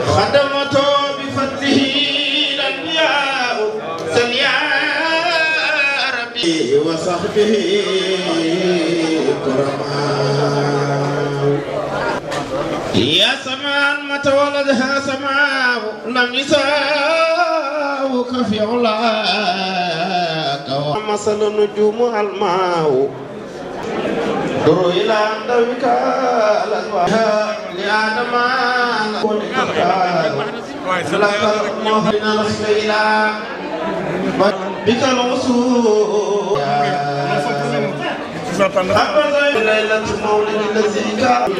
خدمته بفضله الأنبياء سل يا ربي وصحبه كرماء يا سماء متى ولدها سماء لم يساوك في علاك ومثل نجوم الماء دروا إلى أندوك الأنواع لآدم كل كتاب لك المهدين الخيلا بك الوصول أبدا ليلة مولد الذي كان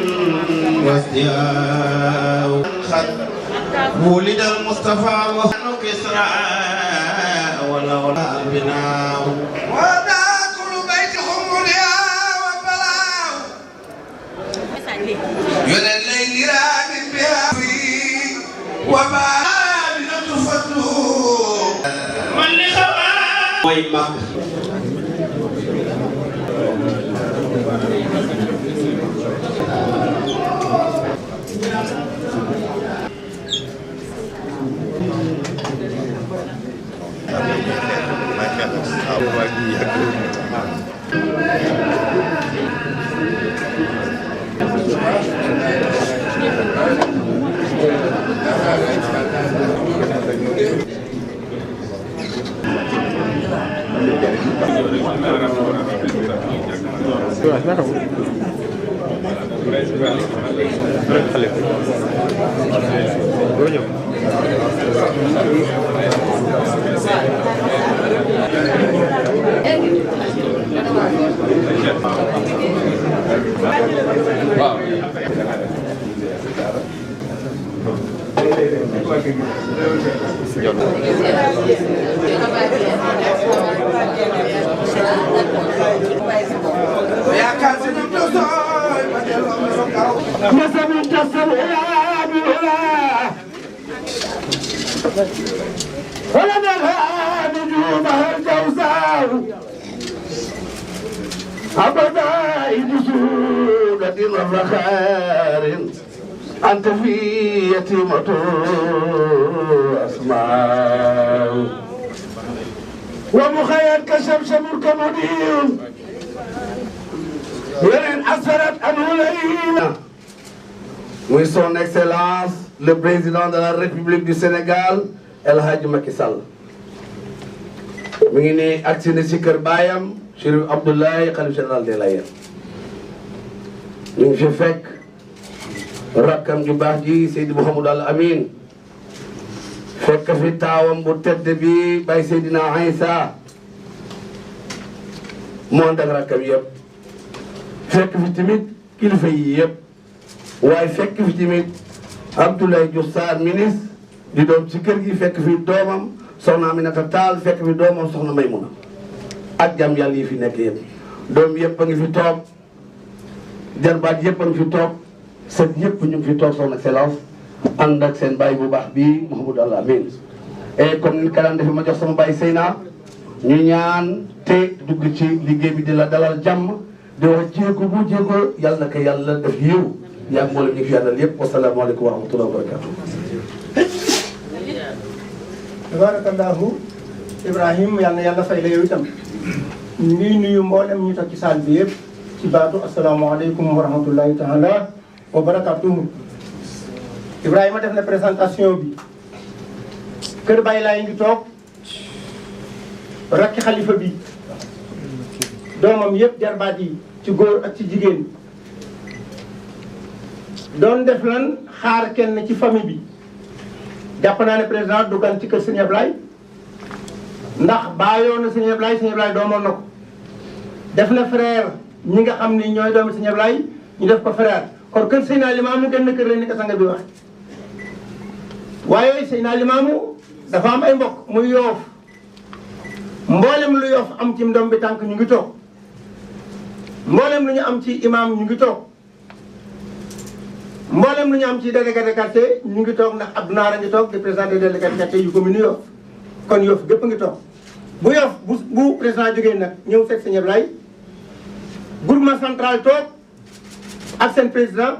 وازدياء ولد المصطفى وهن كسرى ولا بناء يلا الليل راد بها وما بنتفضلوا من لخوا ويما ولدها نجومها الجوزاء أبدا بسودة الرخار أنت في يتيمة أسماء ومخيل كشمشم كمدين ولن أسرت أنولينا. Muy son excellence le président de la République du Sénégal El Hadji Macky Sall mi ngi nii agsi na ci kër baayam Chérif Abdoulaye xalif général des Layènes ñu ngi fi fekk rakkam ju baax ji Seydi Mouhamadou Al Amin fekk fi taawam bu tedd bi Baye Seydina Aïssa moo ànd ak rakkam yëpp fekk fi tamit kilifa yi yëpp waaye fekk fi tamit Abdoulaye Diouf Sarr ministre di doom ci kër gi fekk fi doomam soxna Aminata Tall fekk fi doomam soxna Maymuna ak jàmm yàlla yi fi nekk yëpp doom yëpp a ngi fi toog jarbaat yëpp a ngi fi toog sët yëpp ñu ngi fi toog son excellence ànd ak seen baay bu baax bii Mouhamadou Al Amin et comme ni ka daan defee ma jox sama baay Seyna ñu ñaan te dugg ci liggéey bi di la dalal jàmm di wax jéego bu jéego yàlla na ko yàlla def yiw yaa ngi mboolem ñu fi yàllal yëpp wasalaamaaleykum wa rahmatulah wa barakatu. tabarakallahu Ibrahim yal na yàlla fay la yow itam ñu ngi nuyu mboolem ñu toog ci saal bi yëpp ci baatu asalaamaaleykum wa rahmatulahi taala wa barakatuhu. Ibrahima def na présentation bi kër Baye Laay ngi toog rakki xalifa bi doomam yëpp jarbaat yi ci góor ak ci jigéen doon def lan xaar kenn ci famille bi. jàpp naa ne président du gan ci kër Sëñ Ablaye ndax bàyyoo na Sëñ Ablaye doomoon na ko def na frère ñi nga xam ni ñooy doomi Sëñ Ablaye ñu def ko frère kon kër Seydina Limaamu genn kër la ni ko sanga bi wax waaye Seydina Limaamu dafa am ay mbokk muy Yoof mboolem lu Yoof am ci ndom bi tànk ñu ngi toog mboolem lu ñu am ci imam ñu ngi toog mboolem lu ñu am ci délégué de quartier ñu ngi toog ndax Abdou Naar a ngi toog di président des délégués de quartier yu commune Yoff kon Yoff gépp a ngi toog bu Yoff bu président jógee nag ñëw seet Sëñ Ablaye groupement central toog ak seen président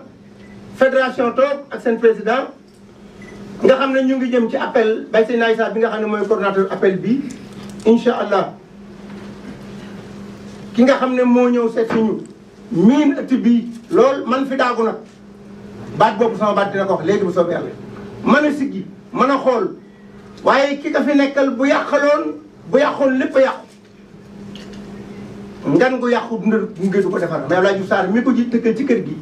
fédération toog ak seen président nga xam ne ñu ngi jëm ci appel bay seen Aïssa bi nga xam ne mooy coordonnateur appel bi incha allah ki nga xam ne moo ñëw seet si ñu miin ëtt bi lool man fi daagu nag baat boobu sama baat dina ko wax léegi bu soobee yàlla mën a siggi mën a xool waaye ki ka fi nekkal bu yàqoon lépp a yàqu ngan gu yàqu dundal gunge du ko defar mais Abdoulaye Diouf Sarr mi ko ji dëkkal ci kër gi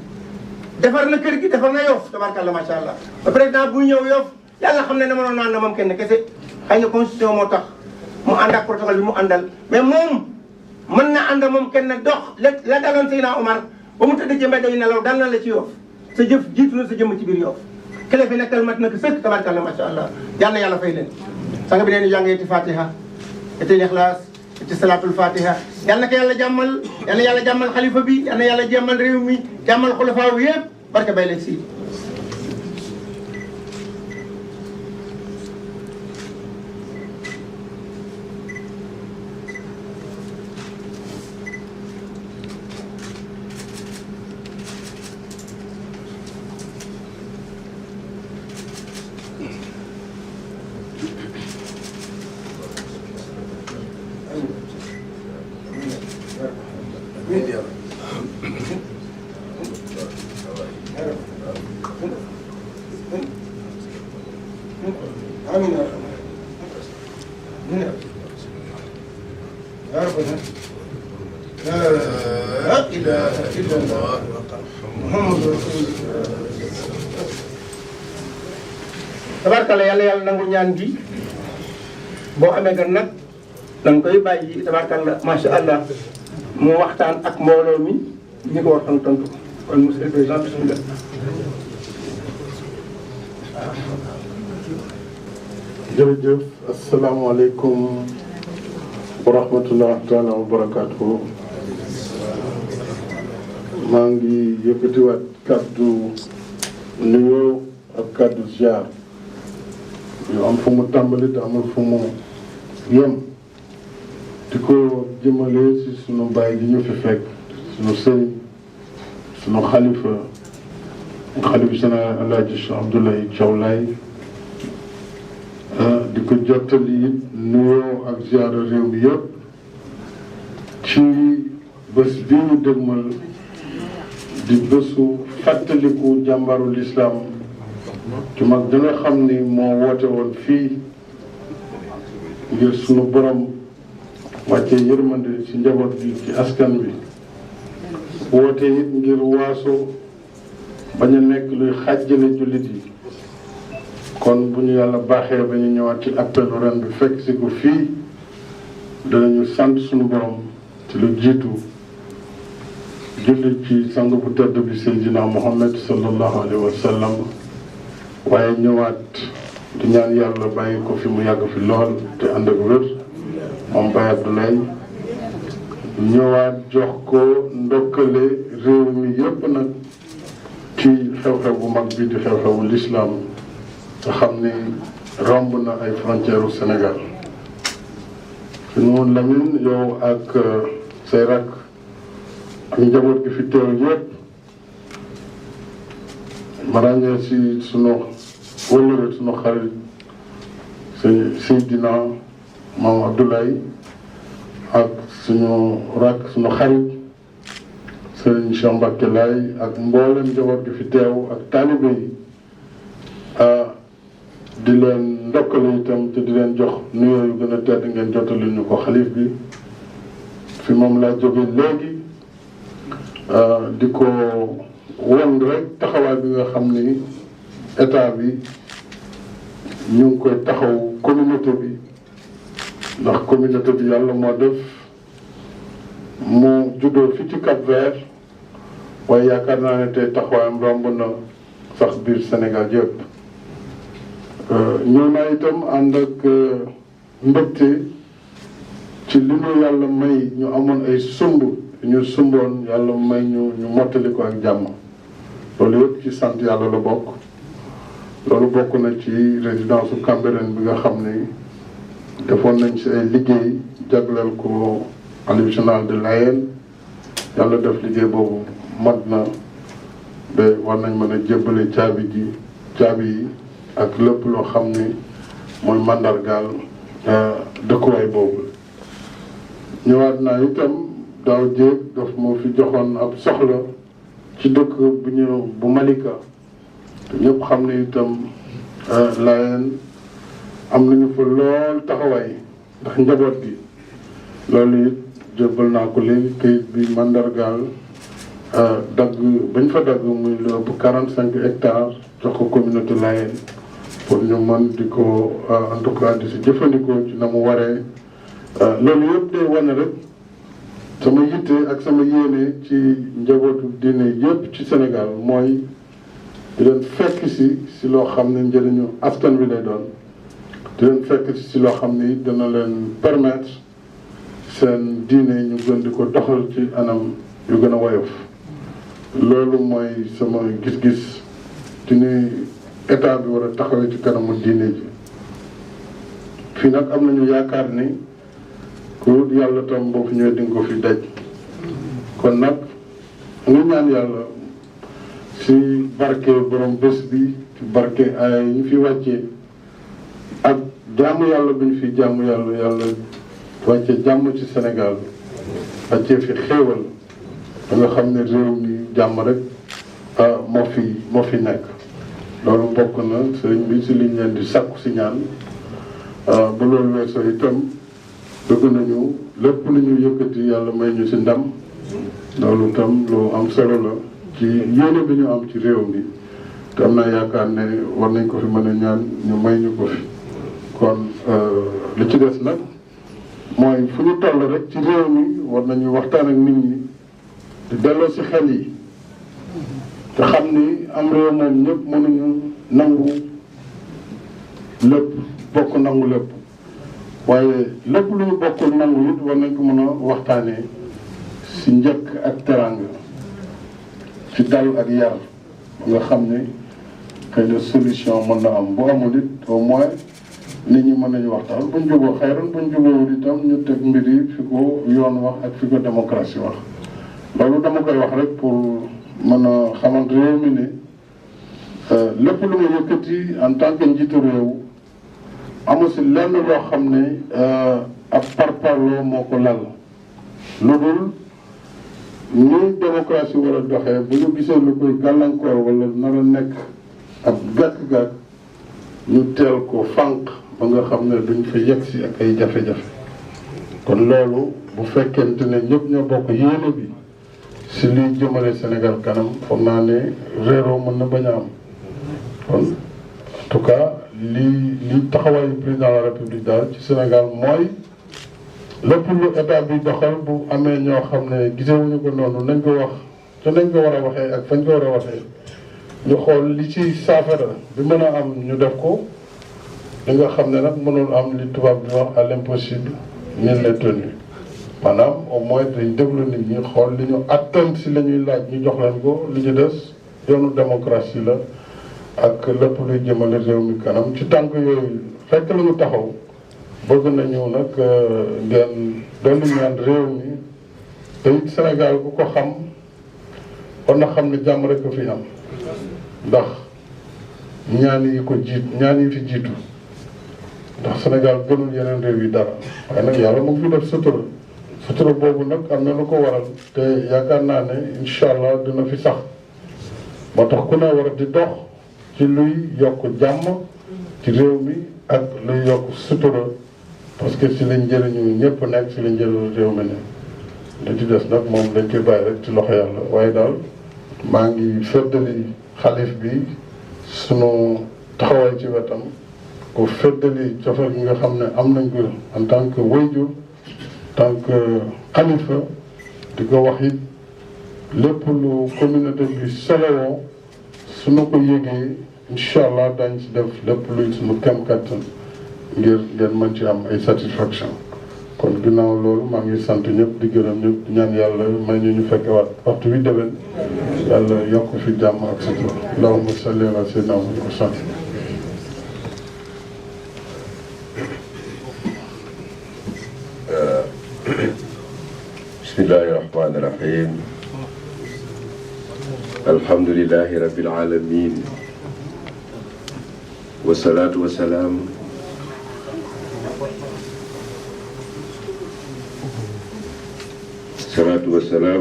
defar na kër gi defar na Yoff tabarkàlla macha allah ba président buy ñëw Yoff yàlla xam ne ne mënoon naan na moom kenn kese xëy na constitution moo tax mu ànd ak protocole bi mu àndal mais moom mën na ànd moom kenn dox la daloon Seydina Omar ba mu tëdd ci mbedd yi nelaw dal na la ci Yoff sa jëf jiitu na sa jëmm ci biir Yoff kele fi nekkal mat na ko sëkk tabarkàlla macha allah yal na yàlla fay leen sanga bi leen jàngee ci fatiha eti ixlaas eti salaatul fatiha yal na ko yàlla jàmmal yal na yàlla jàmmal xalifa bi yal na yàlla jàmmal réew mi jàmmal xulafaa bi yëpp barke bay leen si tabarkalla yàlla nangu ñaan gi boo amee gan nag danga koy bàyyi tabarkalla macha allah mu waxtaan ak mbooloo mi ñi ko war tontu kon monsieur le président bismillah jërëjëf asalaamaaleykum wa rahmatullah taala wa barakaatu maa ngi yëkkatiwaat kàddu nuyoo ak kàddu ziar yu am fu mu tàmbali te amul fu mu yem di ko jëmale si sunu baay gi ñu fi fekk sunu sëriñ sunu xalifa général Alaaji Cheikh Abdoulaye Thiaw Laye di ko jottali nuyoo ak ziar réew mi yëpp ci bés bi ñu dëgmal di bésu fàttaliku jàmbaru lislaam ci mag da nga xam ni moo woote woon fii ngir sunu borom wàccee yërmande ci njaboot bi ci askan bi woote it ngir waaso bañ a nekk luy xàjjale jullit yi kon bu ñu yàlla baaxee ba ñu ñëwaat ci appelu ren bi fekk si ko fii danañu sant sunu borom ci lu jiitu julli ci sang bu tedd bi Seydina Muhammad sallallahu alayhi wa sallam waaye ñëwaat di ñaan yàlla bàyyi ko fi mu yàgg fi lool te ànd ak wér moom Baye Abdoulaye ñëwaat jox ko ndokkale réew mi yépp nag ci xew-xew bu mag bi di xew-xewu lislaam nga xam ni romb na ay frontière u Sénégal fi nu Lamine yow ak say rakk ak njaboot gi fi teew yépp ma ràññee si sunu wëllëre sunu xarit Seydina Maam Abdoulaye ak suñu rakk sunu xarit Serigne Cheikh Mbacké Laye ak mboolem njaboot gi fi teew ak taalibe yi di leen ndokkale itam te di leen jox nuyoo yu gën a tedd ngeen jottali ñu ko xalif bi fi moom laa jóge léegi di ko won rek taxawaay bi nga xam ni état bi ñu ngi koy taxaw communauté bi ndax communauté bi yàlla moo def mu juddoo fi ci Cap-Vert waaye yaakaar naa ne tey taxawaayam romb na sax biir Sénégal yëpp. ñëw naa itam ànd ak mbégte ci li ñu yàlla may ñu amoon ay ñu sumboon yàlla may ñu mottali ko ak jàmm loolu yëpp ci sant yàlla la bokk. loolu bokk na ci résidence su Cambérène bi nga xam ne defoon nañ si ay liggéey jagleel ko khalife général de Layène yàlla def liggéey boobu mat na ba war nañ mën a jébbale caabi yi ak lépp loo xam ne mooy mandargaal dëkkuwaay boobu. ñëwaat naa itam daaw jéeg daf moo fi joxoon ab soxla ci dëkk bu Malika te ñëpp xam ne itam Layène am nañu fa lool taxawaay ndax njaboot gi loolu it jébbal naa ko léegi kayit bi mandargaal dagg bañ fa dagg muy lu ëpp 45 hectares jox ko communauté Layène pour ñu mën di ko en tout cas di si jëfandikoo ci na mu waree. loolu yëpp day wane rek sama yitte ak sama yéene ci njabootu diine yëpp ci Sénégal mooy di leen fekk si loo xam ne njëriñu askan wi lay doon di leen fekk si loo xam ne dana leen permettre seen diine ñu gën di ko doxal ci anam yu gën a woyof. loolu mooy sama gis-gis ci ni état bi war a taxawee ci kanamu diine ji. fii nag am nañu yaakaar ni ku yàlla tam boo fi ñëwee di nga ko fi daj kon nag nga ñaan yàlla ci barke borom bés bi ci barke ay ñu fi wàccee ak jaamu yàlla bi ñu fi jaamu yàlla wàcce jàmm ci Sénégal wàccee fi xéewal da nga xam ne réew mi jàmm rek moo fi nekk. loolu bokk na sëriñ bi ci liñ leen di sàkku si ñaan ba loolu weesoo itam bëgg nañu lépp lu ñu yëkkati yàlla may ñu ci ndam loolu itam lu am solo la ci yéene bi ñu am ci réew mi te am naa yaakaar ne war nañ ko fi mën a ñaan ñu may ñu ko fi. kon li ci des nag mooy fu ñu toll rek ci réew mi war nañu waxtaan ak nit ñi di delloo ci xel yi te xam ni am réew moom ñëpp mënuñu nangu lépp bokk nangu lépp waaye lépp lu ñu bokkul nangu it war nañ ko mën a waxtaanee ci njëkk ak teraanga ci dal ak yar nga xam ne xëy na solution mën na am bu amul it au moins nit ñi mën nañu waxtaan buñ juboo xayran buñ juboo itam ñu teg mbir yi fi ko yoon wax ak fi ko démocratie wax. loolu dama koy wax rek pour mën a xamante réew mi ne lépp lu ma yëkkati en tant que njiitu réew amul si lenn loo xam ne ab parparloo moo ko lal lu dul ni démocratie war a doxee bu ñu gisee lu koy gàllankoor wala nar a nekk ab gàkk-gàkk ñu teel ko fànq ba nga xam ne duñ fa yegg si ak ay jafe-jafe. kon loolu bu fekkente ne ñëpp ñoo bokk yéene bi si liy jëmale Sénégal kanam foog naa ne réeroo mën na bañ a am kon en tout cas li taxawaayu président de la république daal ci Sénégal mooy lépp lu état bi doxal bu amee ñoo xam ne gisewuñu ko noonu nañ ko wax te nañ ko war a waxee ak fañ ko war a waxee ñu xool li ci saafara bi mën a am ñu def ko li nga xam ne nag mënul am li tubaab bi wax à l'impossible nul n'est tenu maanaam au moins dañ déglu nit ñi xool li ñu attan si la ñuy laaj ñu jox leen ko li ci des yoonu démocratie la ak lépp luy jëmale réew mi kanam ci tànk yooyu fekk la ñu taxaw bëgg nañu nag ngeen dolli ñaan réew mi te it Sénégal ku ko xam war na xam ne jàmm rek ko fi am ndax ñaan yi fi jiitu ndax Sénégal gënul yeneen réew yi dara waaye nag yàlla mu ngi fi def sutura boobu nag am na lu ko waral te yaakaar naa ne incha allah dina fi sax moo tax ku ne war a di dox ci luy yokk jàmm ci réew mi ak luy yokk sutura parce que si lañ njëriñu ñëpp nekk si lañ njëriñu réew mi ne li ci des nag moom dañ koy bàyyi rek ci loxo yàlla waaye daal maa ngi feddali xalif bi sunu taxawaay ci wetam ko feddali cofeel gi nga xam ne am nañ ko en tant que wayjur en tant que xalifa di ko wax it lépp lu communauté bi solowoo suñu ko yëgee incha allah daañ ci def lépp luy suñu kem kattan ngir ngeen mën ci am ay satisfaction kon ginnaaw loolu maa ngi sant ñëpp di gërëm ñëpp di ñaan yàlla may ñu fekke waat waxtu wi déwén yàlla yokk fi jàmm ak sutura allahumma salli ala sayyidina Muhammad wa sallam. bismillahi rahmani rahim alhamdulillahi rabbil alamin wasalaatu wasalaam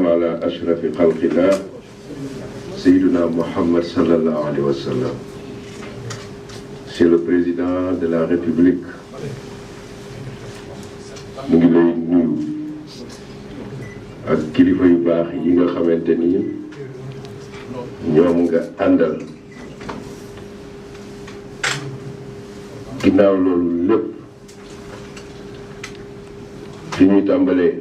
ala ashrafi xalqillah sayyidina Muhammad sallallahu alayhi wa sallam. Monsieur le Président de la République, mu ngi lay nuyu ak kilifa yu baax yi nga xamante ni ñoom nga àndal. ginnaaw loolu lépp fi ñuy tàmbalee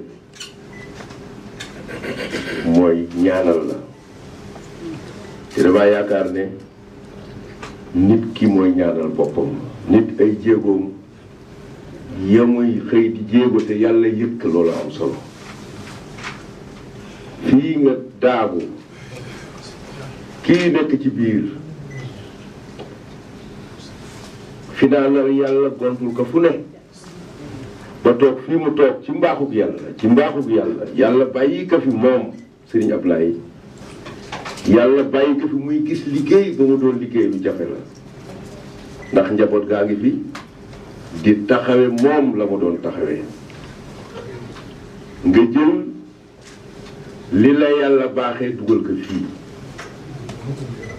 mooy ñaanal la te damaa yaakaar ne nit ki mooy ñaanal boppam. nit ay jéegoom yamuy xëy di jéego te yàlla yëkk loolu am solo. fii nga daagu kii nekk ci biir finaanal yàlla gontul ko fu ne ba toog fii mu toog ci mbaaxug yàlla yàlla bàyyi ko fi moom Serigne Ablaye yàlla bàyyi ko fi muy gis liggéey ba mu doon liggéey lu jafe la ndax njaboot gaa ngi fi di taxawe moom la mu doon taxawee nga jël li la yàlla baaxee dugal ko fii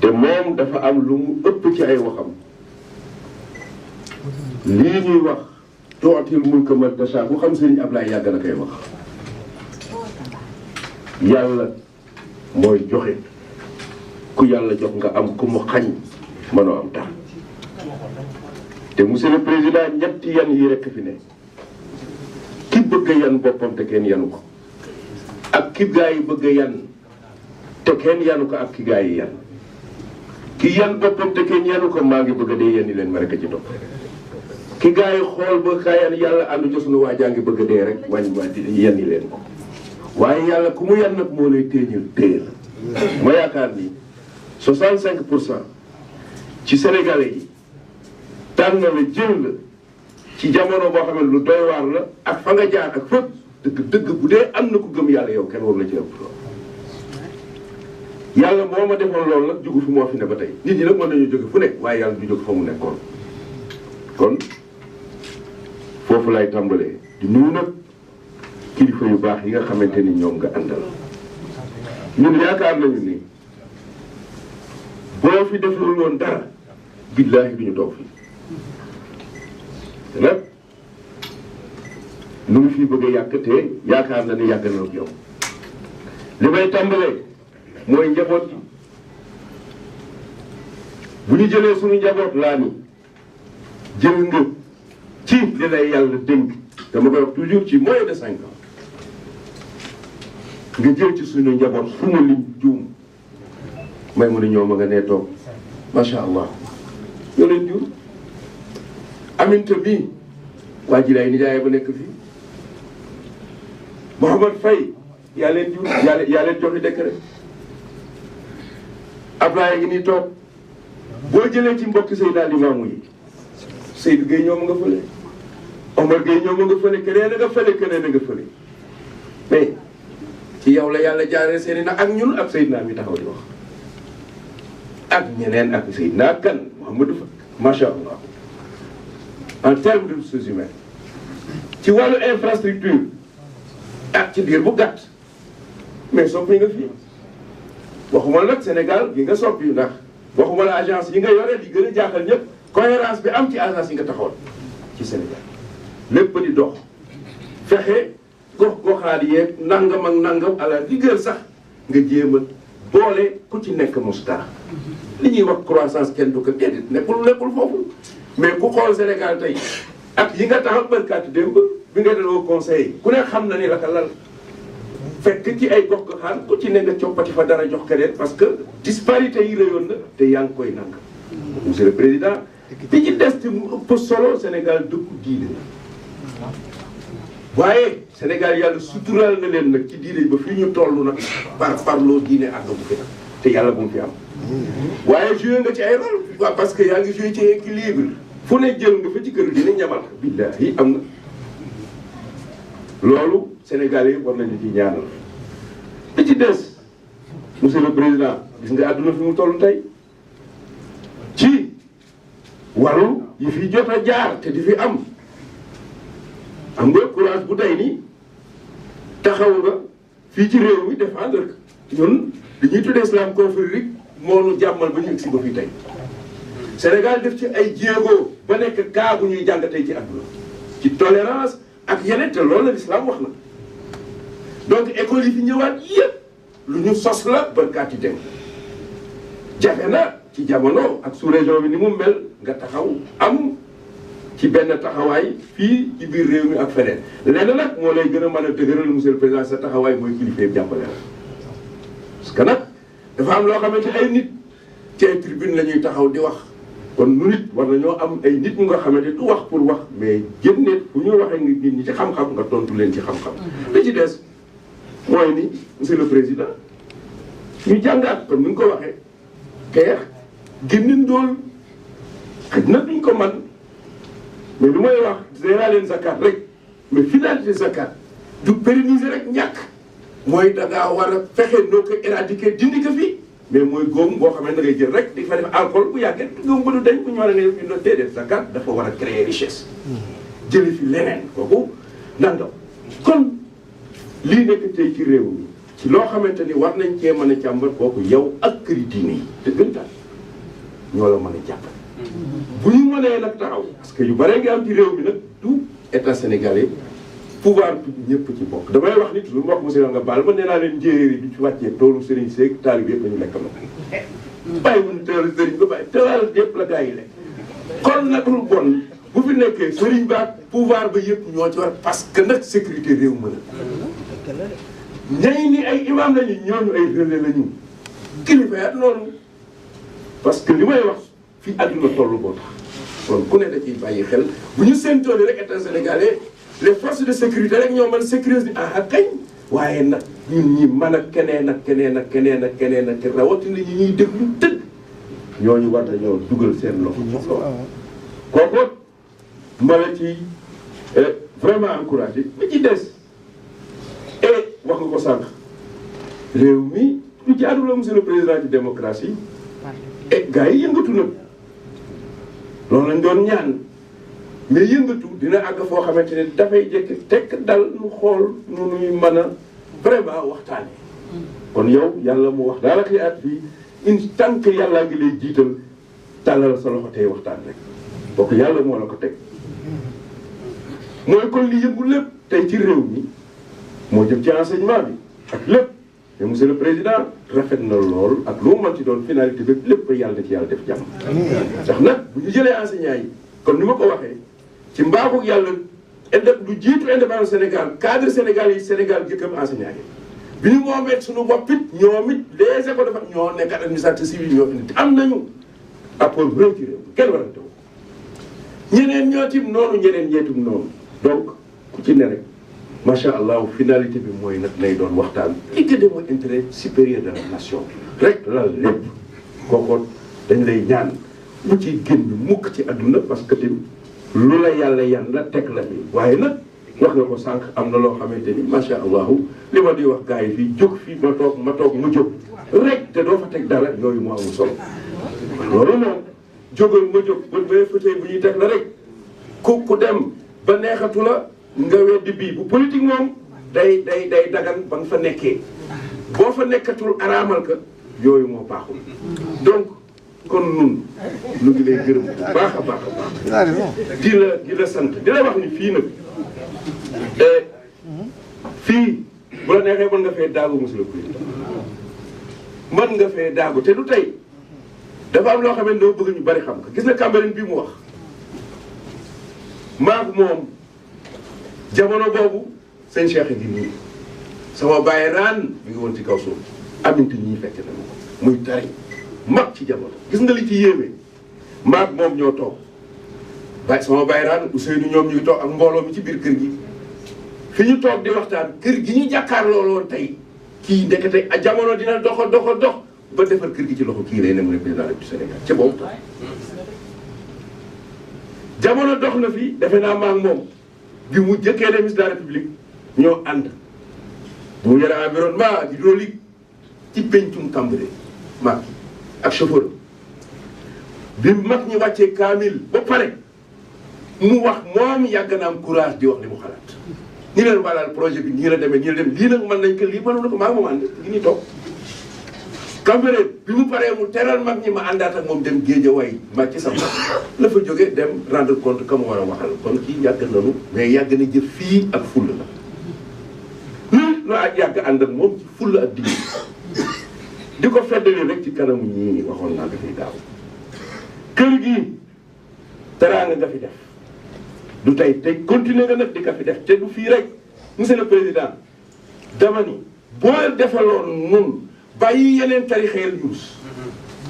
te moom dafa am lu mu ëpp ci ay waxam. lii ñuy wax tootil mulka man tashaa ku xam Serigne Ablaye yàgg na koy wax yàlla mooy joxe ku yàlla jox nga am ku mu xañ mënoo am tax te monsieur le président ñetti yan yi rekk fi ne ki bëgg a yan boppam te kenn yanu ko ak ki gaa yi bëgg a yan te kenn yanu ko ak ki gaa yi yan ki yan boppam te kenn yanu ko maa ngi bëgg a dee yenni leen ma rekk a ci topp ki gaa yi xool ba kaayaan yàlla àndu ci sunu waa jaa ngi bëgg a dee rek wàññi waa di yenni leen ko waaye yàlla ku mu yan nag moo lay téeñal téel ma yaakaar ni 65% ci sénégalais yi tànn la jël la ci jamono boo xam ne lu doy waar la ak fa nga jaar ak fépp dëgg bu dee am na ku gëm yàlla yow kenn war la ci ëpp loolu yàlla moo ma defoon loolu nag jugu fi moo fi ne ba tey nit ñi nag mën nañu jóge fu nekk waaye yàlla du jóg fa mu nekkoon kon foofu lay tàmbalee di nuyu nag kilifa yu baax yi nga xamante ni ñoom nga àndal ñun yaakaar nañu ni boo fi deful woon dara billaahi duñu toog fii te nag nu ngi fii bëgg a yàq te yaakaar na ni yàgg na ak yow li may tàmbalee mooy njaboot yi bu ñu jëlee suñu njaboot laa ni jël nga ci li lay yàlla dénk dama koy wax toujours ci moins de 5 ans nga jël ci suñu njaboot fu mu lim juum may mu ne ñoom a nga nee toog macha allah ñoo leen jur aminta bii waa ji lay nijaay ba nekk fii Mouhamad Faye yaa leen jur yaa leen joxi décret Ablaye ngi nii toog boo jëlee ci mbokki Seydina Limaamu yi Seydou Gueye ñoom nga fële Omar Gueye ñoom nga fële keneen nga fële keneen nga fële mais ci yow la yàlla jaaree seeni nag ak ñun ak Seydina mi taxaw di wax ak ñeneen ak Seydina kan Mouhamadou Fa macha allah en termes de ressources humaines ci wàllu infrastructure ak ci biir bu gàtt mais soppi nga fii waxuma nag Sénégal gi nga soppi ndax waxuma la agence yi nga yore li gën a jaaxal ñëpp cohérence bi am ci agence yi nga taxawal ci Sénégal lépp di dox fexe gox-goxaat yeeg nangam ak nangam à la rigueur sax nga jéem a boole ku ci nekk mostar li ñuy wax croissance kenn du ko déedéet nekkul foofu mais ku xool Sénégal tey ak yi nga taxaw barkaati démb bi nga daloo conseil ku ne xam na ni la ka lal fekk ci ay gox goxaan ku ci ne nga coppati fa dara jox keneen parce que disparité yi réyoon na te yaa ngi koy nank monsieur le président bi ci des te mu ëpp solo Sénégal dëkku diine la waaye Sénégal yàlla suturaal na leen nag ci diine ba fii ñu toll nag parloo diine àgg bu fi nag te yàlla bu mu fi am waaye joué nga ci ay rôle waaw parce que yaa ngi joué ci équilibre fu ne jël nga fa ci kër dina ñamal billahi am na loolu Sénégalais yi war nañu ci ñaanal li ci des monsieur le président gis nga àdduna fi mu toll tey ci wàllu yi fi jot a jaar te di fi am nga courage bu day nii taxaw nga fii ci réew mi défendre ñun li ñuy tuddee islam confrérie moo nu jàmmal ba ñu egsi ba fii tey Sénégal def ci ay jéego ba nekk kaa bu ñuy jàng tey ci àdduna ci tolérance ak yeneen te loolu la l'islam wax na donc école yi fi ñëwaat yëpp lu ñu sos la barkaati dem jafe na ci jamono ak sous-région bi ni mu mel nga taxaw am ci benn taxawaay fii ci biir réew mi ak feneen lenn nag moo lay gën a mën a dëgëral monsieur le président sa taxawaay mooy kilifa yëpp jàppale la parce que nag dafa am loo xamante ay nit ci ay tribune la ñuy taxaw di wax kon nu nit war nañoo am ay nit ñu nga xamante du wax pour wax mais génne fu ñu waxee nit ñi ci xam-xam nga tontu leen ci xam-xam li ci des mooy ni monsieur le président ñu jàngaat comme ni nga ko waxee xeex génnin dool xëj na duñ ko man mais lu may wax dinaa leen zakat rek mais finalité zakat du pérenniser rek ñàkk mooy da ngaa war a fexe noo ko éradiquer dindi ko fii mais mooy góom boo xam ne da ngay jël rek di fa def alcool bu yàggee góom ba du dañ bu ñu war a ne ñu doon déedéet zakat dafa war a créer richesse jële fi leneen kooku nangam kon lii nekk tey ci réew mi ci loo xamante ni war nañ cee mën a càmbar kooku yow ak këri diine yi dëggantaan ñoo la mën a jàppale bu ñu mënee nag taxaw parce que yu bare nga am ci réew mi nag du état sénégalais pouvoir bi ñëpp ci bokk damay wax nit lu mu wax monsieur nga baal ma nee naa leen njéeréer yi bi ci wàccee toolu sëriñ seeg taalib yëpp lañu lekk na bàyyi wuñu toolu sëriñ ba bàyyi tool yëpp la gars yi lekk kon nag lu bon bu fi nekkee sëriñ ba pouvoir ba yëpp ñoo ci war parce que nag sécurité réew mën a ñay ni ay imam lañu ñooñu ay relais lañu kilifa yaat noonu parce que li may wax fii àdduna toll boo tax kon ku ne da ciy bàyyi xel bu ñu séentooni rek état sénégalais les forces de sécurité rek ñoo mën sécuriser ak kañ waaye nag ñun ñi mën a keneen ak keneen ak keneen ak keneen ak rawatina ñi ñuy déglu dëgg ñooñu war nañoo dugal seen loxo kooku ma la ci vraiment encouragé bi ci des et wax nga ko sànq réew mi lu jaadu la monsieur le président ci démocratie et gars yi yëngatu na loolu lañ doon ñaan mais yëngatu dina àgg foo xamante ne dafay jekk tekk dal nu xool nu nuy mën a vraiment waxtaane kon yow yàlla mu wax daal ak li at fii une tant que yàllaa ngi lay jiital tàllal sa loxo tey waxtaan rek bokk yàlla moo la ko teg mooy kon li yëngu lépp tey ci réew mi moo jëm ci enseignement bi ak lépp mais monsieur le président rafet na lool ak lu mu mën ci doon finalité bi lépp yàlla na ci yàlla def jàmm ndax nag bu ñu jëlee enseignants yi comme ni ma ko waxee ci mbaaxu yàlla lu jiitu indépendance Sénégal cadre Sénégal yi Sénégal jëkkam enseignants yi bi ñu moomee suñu bopp it ñoom it les écoles dafa ñoo nekk administrateur civil ñoo indi am nañu apport bu rëy ci réew kenn warante wu ñeneen ñoo tim noonu ñeneen ñeetum noonu donc ku ci ne rek macha allah finalité bi mooy nag lay doon waxtaan li gën a mooy intérêt supérieur de la nation rek la lépp kooku dañ lay ñaan bu ci génn mukk ci àdduna parce que tim lu la yàlla yan la teg la bi waaye nag wax nga ko sànq am na loo xamante ni macha allah li ma di wax gars yi fii jóg fii ma toog mu jóg rek te doo fa teg dara yooyu moo amul solo loolu moom jógal ma jóg ba fauteuil bu ñuy teg la rek ku dem ba neexatu la nga weddi bii bu politique moom day dagan ba nga fa nekkee boo fa nekkatul araamal ka yooyu moo baaxul donc kon nun lu ngi lay gërëm bu baax a baax a baax di la sant di la wax ni fii nag fii bu la neexee mën nga fee daagu monsieur le président mën nga fee daagu te du tey dafa am loo xam ne doo bëgg ñu bari xam ko gis na Cambérène bii mu wax maag moom jamono boobu sëñ Cheikh ngi nii sama bàyyi raan mi ngi woon ci kaw suuf Aminta ñii fekk na ko muy tari mag ci jamono gis nga li ci yéeme maag moom ñoo toog waaye sama bàyyi raan Ousseynou ñoom ñu ngi toog ak mbooloo mi ci biir kër gi fi ñu toog di waxtaan kër gi ñu jàkkaarloo woon tey kii ndekete a jamono dina dox ba defar kër gi ci loxo kii lay ne mu ne président du Sénégal ca boobu jamono dox na fi defe naa maag moom bi mu jëkkee ne ministre de la République ñoo ànd mu yore environnement hydraulique ci pencum Cambérène maag ak chauffeur bi mag ñi wàccee kaamil ba pare mu wax moom yàgg na am courage di wax li mu xalaat ñi leen wàllal projet bi ñii la demee ñii la dem lii nag mën nañ ko lii mënu na ko maa moom ànd gi ni toog Cambérène bi mu paree mu teral mag ñi ma àndaat ak moom dem Guédiawaye mag ci sama la fa jógee dem rendre compte ka mu war a waxal kon kii yàgg nanu mais yàgg na jëf fii ak fulla la lu ak yàgg ànd ak moom ci fulla ak digg di ko feddali rek ci kanamu ñii waxoon naa ko fi daaw kër gi teraanga nga fi def du tey tey continuer nga nag di ko fi def te du fii rek monsieur le président dama ni boo defaloon nun bàyyi yeneen tarixa yi ñuus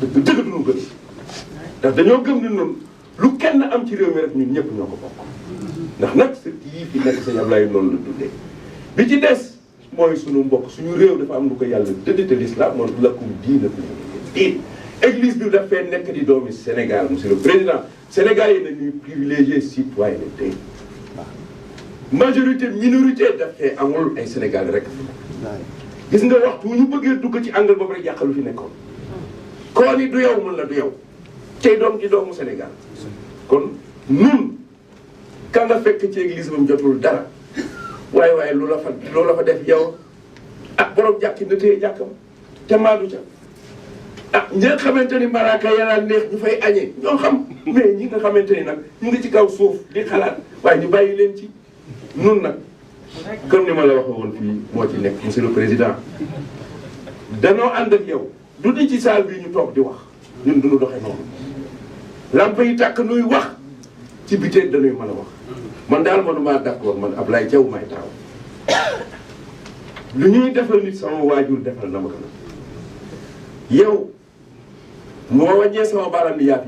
dëgg duñu gën ndax dañoo gëm ni noonu lu kenn am ci réew mi rek ñun ñëpp ñoo ko bokk ndax nag sa yii fi nekk sëñ Ablaye noonu la dundee bi ci des mooy suñu mbokk suñu réew dafa am lu ko yàlla dëddate l'islam moom lakum diinakum diin église bi dafay nekk di doomi Sénégal monsieur le président Sénégal yi nañuy privilégié citoyenneté majorité minorité dafay amul ay Sénégal rek gis nga waxtu ñu bëggee dugg ci angle boobu rek yàqalu fi nekkoon koo ni du yow mun la du yow tey doom ji doomu Sénégal kon nun ka nga fekk ci église ba mu jotul dara waaye lu la fa def yow ah borom jàkki na téye jàkkam te maadu ca ah ñi nga xamante ni malaaka yàlla neex ñu fay añee ñoo xam mais ñi nga xamante ni nag ñu ngi ci kaw suuf di xalaat waaye ñu bàyyi leen ci nun nag comme ni ma la waxee woon fii moo ci nekk monsieur le président danoo ànd ak yow du di ci salle bi ñu toog di wax ñun duñu doxee noonu lamp yi tàkk nuy wax ci bitee dañuy mën a wax man daal manuma d'accord man Ablaye Diaw may taaw lu ñuy defal nit sama waajur defal na ma ko nag yow moo wàññee sama baaraam ni yaa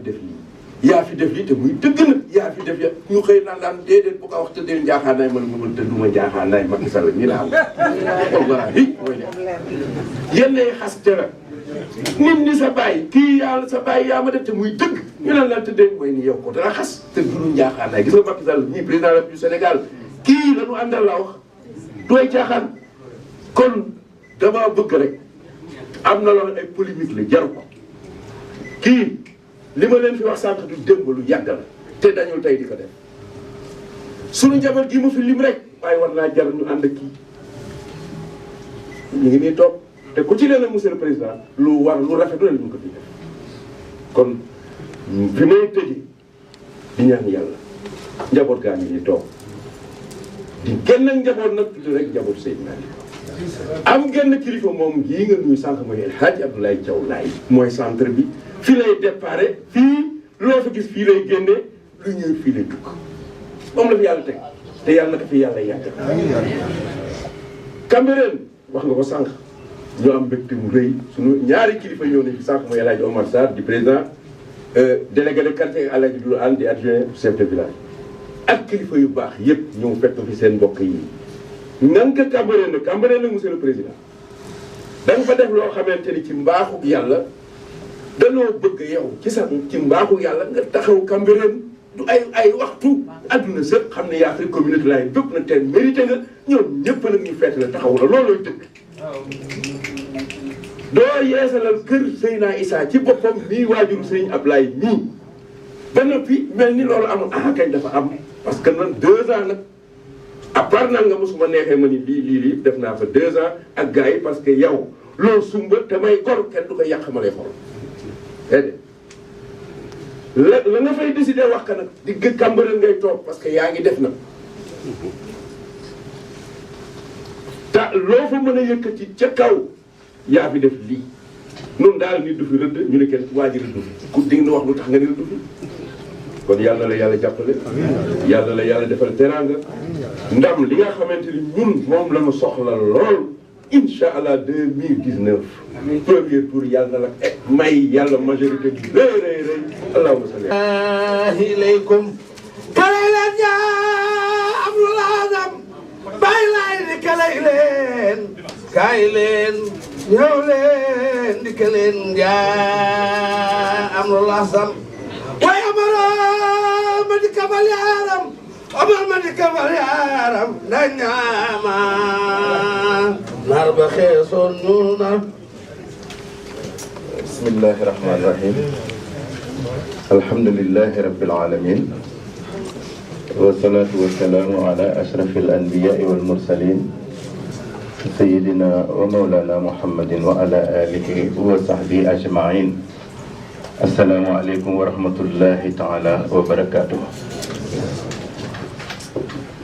fi def lii te muy dëgg nag yaa fi def ya ñu xëy naan daan déedéet bu ko wax te dee njaaxaanaay man mënul te du ma njaaxaanaay Macky Sall nii la am wallaahi mooy ne yenn xas tera nit ñi sa bàyyi kii yàlla sa bàyyi yaa ma def te muy dëgg ñu naan la tëddee mooy ni yow ko dara xas te du njaaxaanaay gis nga Macky Sall ñii président du Sénégal kii la ñu àndal la wax dooy caaxaan kon dama bëgg rek am na loolu ay polémique la jaru ko kii li ma leen fi wax sànq du démb lu yàgg la te dañul tey di ko def suñu njaboot gi ma fi lim rek waaye war naa jar ñu ànd ak kii ñu ngi nii toog te ku ci leen nag monsieur le président lu war lu rafet lu ne ñu ko fi def kon fi may tëjee di ñaan yàlla njaboot gaa ngi nii toog di genn njaboot nag tudd rek njabootu Seydina am genn kilifa moom gii nga nuyu sànq mooy El Hadj Abdoulaye Thiaw Laye mooy centre bi fii lay déparé fii loo fa gis fii lay génnee lu ñëw fii lay dugg moom la fi yàlla teg te yàlla na ko fi yàlla yàgg. Cambérène wax nga ko sànq ñoo am mbégte mu rëy suñu ñaari kilifa ñëw nañ fi sànq mooy El Hadj Omar Sarr di président délégué de quartier El Hadj Doudou Anne di adjoint chef de village ak kilifa yu baax yëpp ñëw fekk fi seen mbokk yi. nan ka Cambérène nag monsieur le président da nga fa def loo xamante ni ci mbaaxu yàlla danoo bëgg yow ci mbaaxu yàlla nga taxaw Cambérène du ay waxtu adduna sëpp xam ne yaa fi communauté laay bépp na teen mérité nga ñoom ñëpp nag ñu feete la taxaw la loolooy dëgg doo yeesalal kër Seydina Issa ci boppam nii waajuru Sëriñ Ablaye nii ba noppi mel ni loolu amul kañ dafa am parce que nan 2 ans nag à part nag nga mosuma neexee ma ni lii def naa fa 2 ans ak gars yi parce que yow loolu sumba te may gor kenn du ko yàq ma lay xool déedéet la nga fay décider wax ka nag di gë Cambérène ngay toog parce que yaa ngi def nag te loo fa mën a yëkkati ca kaw yaa fi def lii nun daal nit du fi rëdd ñu ne kenn waa ji rëdd fi ku dig na wax lu tax nga ni rëdd fi kon yàlla la yàlla jàppale yàlla la yàlla defal teraanga ndam li nga xamante ni ñun moom la ñu soxla lool incha allah 2019 premier tour yàlla na la may yàlla majorité bi rëy rëy rëy allahumma salli ilaykum kalay leen yaa Abdul Adam bàyyi laay di kalay leen kaay leen ñëw leen di kaleen yaa Abdul Adam waaye amaro ma di kabal yaaram amar ma di kabal yaaram da ñaama nar ba xeesoon ñu nar bismillahi rahmani rahim alhamdulillahi rabbil alamin wassalatu wassalamu ala ashrafil anbiya'i wal mursalin sayyidina wa mawlana muhammadin wa ala alihi wa sahbihi ajma'in assalamu alaykum wa rahmatullahi ta'ala wa barakatuh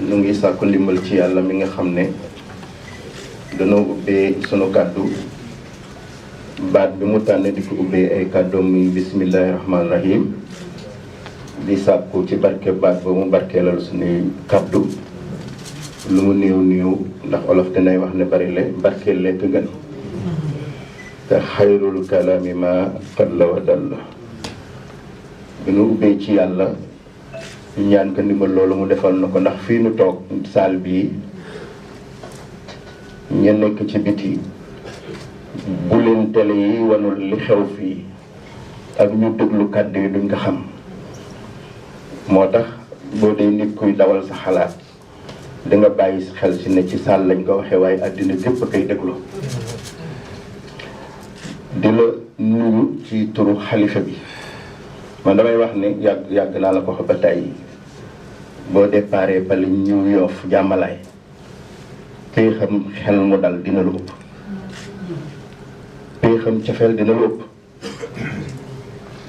ñu ngi sàkku ndimbal ci yàlla mi nga xam ne dañoo ubbee sunu kàddu baat bi mu tànn di ko ubbee ay kàddoom muy bismillahi rahmaani rahim di sàkku ci barke baat ba mu barkeelal suñuy kàddu lu mu néew néew ndax olof dinay wax ne bari le barkeel lekk gën te xayrul kalaami ma qalla wa dalla bi nu ubbee ci yàlla ñaan ko ndimbal loolu mu defal na ko ndax fii nu toog saal bii ña nekk ci biti bu leen télé yi wanul li xew fii ak ñu déglu kàddu yi duñ ko xam moo tax boo dee nit kuy dawal sa xalaat di nga bàyyi xel si ne ci saal lañ ko waxee waaye àddina gépp a koy déglu di la nuyu ci turu xalifa bi man damay wax ne yàgg naa la ko wax ba tey boo déparé ba li ñëw Yoof jàmmalaay pay xam xel mu dal dina lu ëpp pay xam cafeel dina lu ëpp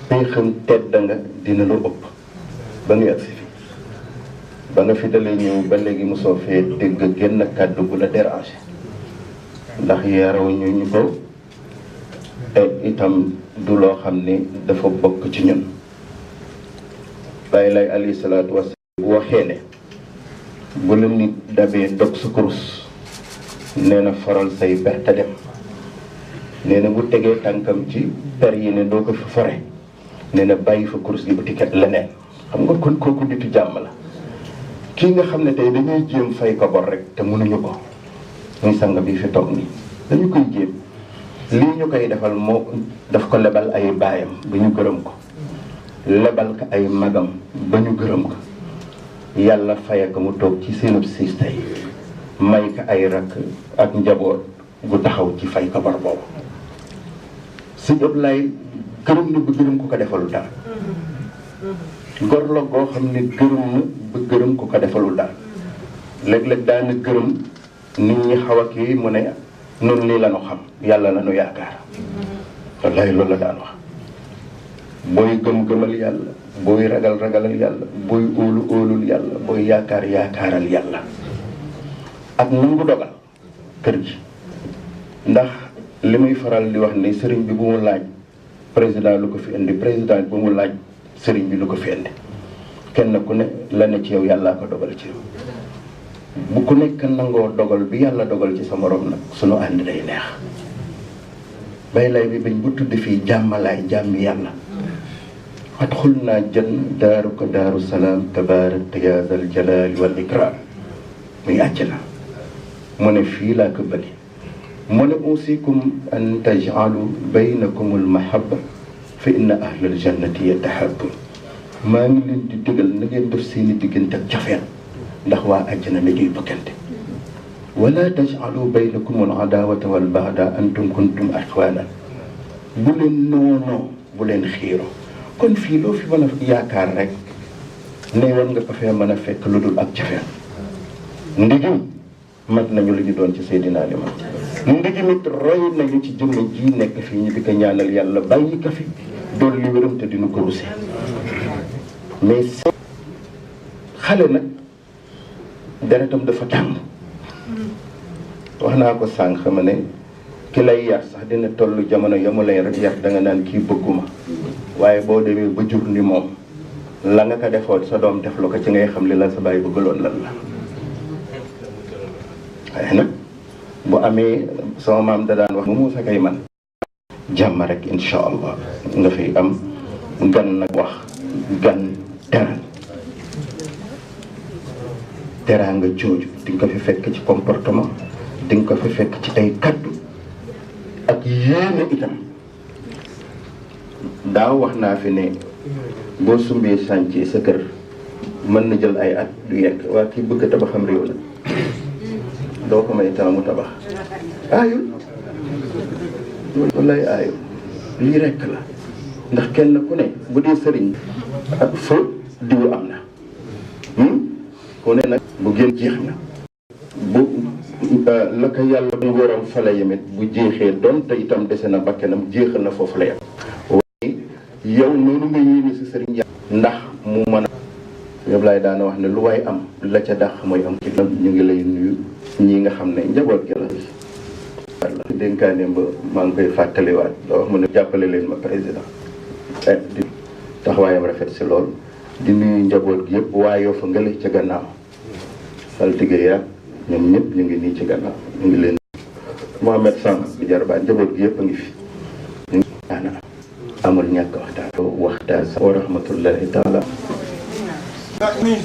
pay xam tedd nga dina lu ëpp ba nga agsi fi ba nga fi dalee ñëw ba léegi mosoo fee dégg génn kàddu bu la déranger ndax yaraw ñu ko te itam du loo xam ne dafa bokk ci ñun bàyyi lay alayhi salaatu wasalaam bu waxee ne bu la nit dabee dog sa kurus nee na faral say per te dem nee na bu tegee tànkam ci per yi ne doo ko fi fore nee na bàyyi fa kurus gi bu tiket leneen xam nga kon kooku nitu jàmm la kii nga xam ne tey dañuy jéem fay ko bor rek te mënuñu ko muy sang bi fi toog nii dañu koy jéem lii ñu koy defal moo daf ko lebal ay baayam ba ñu gërëm ko lebal ko ay magam ba ñu gërëm ko yàlla faye ko mu toog ci seenub siis tey may ko ay rakk ak njaboot gu taxaw ci fay ko bor boobu sëñ Ablaye gërëm na ba gërëm ko defalul dara gor la goo xam ne gërëm na ba gërëm ko defalul dara léeg-léeg daana gërëm nit ñi xaw a kii mu ne noonu lii la ñu xam yàlla la ñu yaakaar wallaay loolu la daan wax booy gëm-gëmal yàlla booy ragalal yàlla booy óolul yàlla booy yaakaaral yàlla ak nangu dogal kër gi ndax li muy faral di wax ni sëriñ bi bu mu laaj président lu ko fi indi président bu mu laaj sëriñ bi lu ko fi indi kenn ku ne la ne ci yow yàllaa ko dogal ci yow bu ku nekk nangoo dogal bi yàlla dogal ci sa morom nag sunu ànd day neex bay lay bi bañ bu tudd fii jàmmalaay jàmmi yàlla adxul naa jën daaru ko daaru salaam tabaarakta yaa zal jalaali wal ikraam muy àjjana mu ne fii laa ko bëri mu ne uusikum an taj'alu baynakumul mahabba fa inna ahlal jannati yatahabbun maa ngi leen di digal na ngeen def seeni diggante ak cofeel ndax waa àjjana la ñuy bëggante wala taj'alu baynakumul adaawata wal bagdaa antum kuntum ixwaanan bu leen noonoo bu leen xiiroo kon fii loo fi mën a yaakaar rek ne woon nga ko fee mën a fekk lu dul ak cofeel ndigim mat nañu li ñu doon ci Seydina Limaamu ndigim it roy nañu ci jëmm ji nekk fii ñu di ko ñaanal yàlla bàyyi ko fi dool li wéram te dinu ko rusee mais xale nag deretam dafa tàng wax naa ko sànq ma ne ki lay yar sax dina toll jamono yamu lay rek yar da nga naan kii bëgguma waaye boo demee ba jur ni moom la nga ko defoon sa doom def la ko ci ngay xam li la sa bàyyi bëggaloon lan la waaye nag bu amee sama maam da daan wax mu Muusa kay man jàmm rek incha allah nga fi am gan nag wax gan teral teraanga jooju di nga ko fi fekk ci comportement di nga ko fi fekk ci ay kaddu ak yéene itam daaw wax naa fi ne boo sumbee chantier sa kër mën na jël ay at du yegg waa kii bëgg a tabaxam réew la doo ko may temps mu tabax aayul wallaay aayul lii rekk la ndax kenn ku ne bu dee sëriñ ak fa diw am na ku ne nag bu gën jeex na bu la ko yàlla ngóoram fa la yemit bu jeexee doon te itam dese na bakkenam jeexal na foofu la yem waaye yow noonu nga yéene si sëriñ yàlla ndax mu mën a yëpp laay daana wax ne lu waay am la ca dàq mooy am ci ñu ngi lay nuyu ñi nga xam ne njaboot gi la walla dénkaaneem ba maa ngi koy fàttaliwaat da wax mu ne jàppale leen ma président di taxawaayam rafet si lool di nuyu njaboot gi yëpp waayoo fa nga ca gannaaw saltige yaag ñoom ñëpp ñu ngi nii ci gannaaw ñu ngi leen Mohamed Samb bi jarbaan njaboot gi yëpp a ngi fi ñu ngi daana amul ñàkk waxtaan sa wa rahmatullahi taala amiin